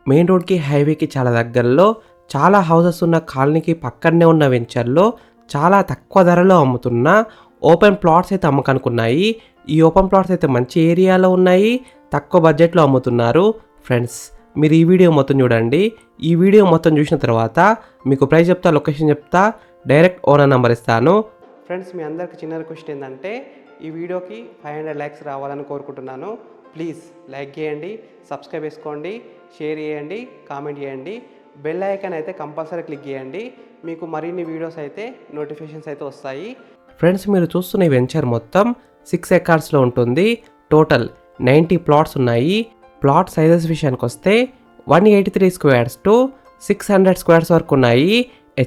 Main రోడ్కి హైవేకి చాలా దగ్గరలో చాలా హౌసెస్ ఉన్న కాలనీకి పక్కనే ఉన్న వెంచర్లో చాలా తక్కువ ధరలో అమ్ముతున్న ఓపెన్ ప్లాట్స్ అయితే అమ్మకానికి ఉన్నాయి. ఈ ఓపెన్ ప్లాట్స్ అయితే మంచి ఏరియాలో ఉన్నాయి, తక్కువ బడ్జెట్లో అమ్ముతున్నారు. ఫ్రెండ్స్, మీరు ఈ వీడియో మొత్తం చూడండి. ఈ వీడియో మొత్తం చూసిన తర్వాత మీకు ప్రైస్ చెప్తా, లొకేషన్ చెప్తా, డైరెక్ట్ ఓనర్ నెంబర్ ఇస్తాను. ఫ్రెండ్స్, మీ అందరికి చిన్న రిక్వెస్ట్ ఏంటంటే ఈ వీడియోకి 500 లైక్స్ రావాలని కోరుకుంటున్నాను. ప్లీజ్ లైక్ చేయండి, సబ్స్క్రైబ్ చేసుకోండి, షేర్ చేయండి, కామెంట్ చేయండి. బెల్ ఐకాన్ అయితే కంపల్సరీ క్లిక్ చేయండి. మీకు మరిన్ని వీడియోస్ అయితే నోటిఫికేషన్స్ అయితే వస్తాయి. ఫ్రెండ్స్, మీరు చూస్తున్న ఈ వెంచర్ మొత్తం 6 ఎకర్స్లో ఉంటుంది. టోటల్ 90 ప్లాట్స్ ఉన్నాయి. ప్లాట్ సైజెస్ విషయానికి వస్తే 183 స్క్వేర్స్ టు 600 స్క్వేర్స్ వరకు ఉన్నాయి.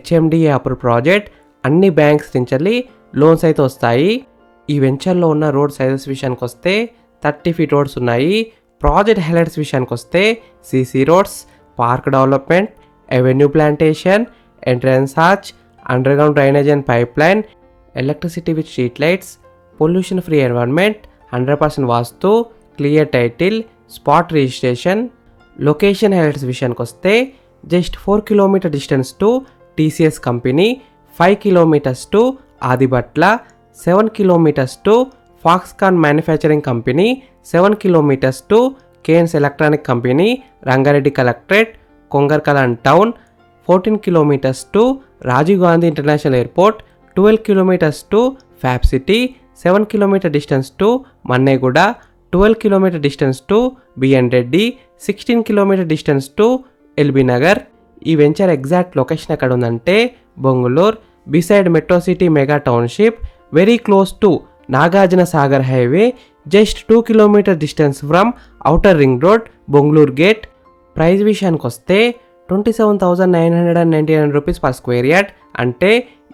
HMDA approve project. అన్ని బ్యాంక్స్ నుంచి లోన్స్ అయితే వస్తాయి. ఈ వెంచర్లో ఉన్న రోడ్ సైజెస్ విషయానికి వస్తే 30 ఫీట్ రోడ్స్ ఉన్నాయి. ప్రాజెక్ట్ హైలైట్స్ విషయానికి వస్తే CC roads, park development, avenue plantation, entrance arch, underground drainage and pipe line, electricity with street lights, pollution free environment, 100% vastu, clear title, spot registration. Location highlights విషయానికి వస్తే just 4 kilometre distance to TCS company, 5 kilometres to Adibatla, 7 kilometres to Foxconn manufacturing company, 7 kilometres to Kaynes electronic company, Rangareddy collectorate, Kongarakalan town, 14 kilometres to Rajiv Gandhi international airport, 12 kilometres to fab city, 7 kilometre distance to Manneguda, 12 kilometre distance to BN Reddy, 16 kilometre distance to LB Nagar. ఈ venture exact location ఎక్కడ ఉందంటే Bongulur, beside metro city mega township, very close to Nagarjuna Sagar highway, just 2 kilometre distance from outer ring road, Bongulur gate. Price విషయానికి వస్తే 27,999 rupees per square yard, అంటే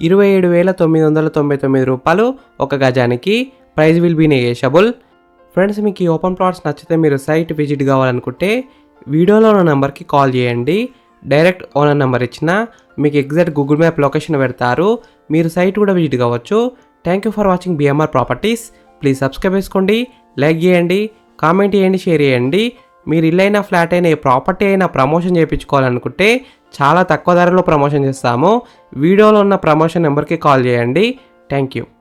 27,999 రూపాయలు ఒక గజానికి. Price will be negotiable. Friends, మీకు ఈ ఓపెన్ ప్లాట్స్ నచ్చితే మీరు సైట్ విజిట్ కావాలనుకుంటే వీడియోలో ఉన్న నెంబర్కి కాల్ చేయండి. డైరెక్ట్ ఓనర్ నెంబర్ ఇచ్చిన మీకు ఎగ్జాక్ట్ గూగుల్ మ్యాప్ లొకేషన్ పెడతారు. మీరు సైట్ కూడా విజిట్ కావచ్చు. Thank you for watching BMR properties. Please subscribe చేసుకోండి, లైక్ చేయండి, కామెంట్ చేయండి, షేర్ చేయండి. మీరు ఇల్లైనా ఫ్లాట్ అయినా ఏ ప్రాపర్టీ అయినా ప్రమోషన్ చేయించుకోవాలనుకుంటే చాలా తక్కువ ధరలో ప్రమోషన్ చేస్తాము. వీడియోలో ఉన్న ప్రమోషన్ నెంబర్కి కాల్ చేయండి. Thank you.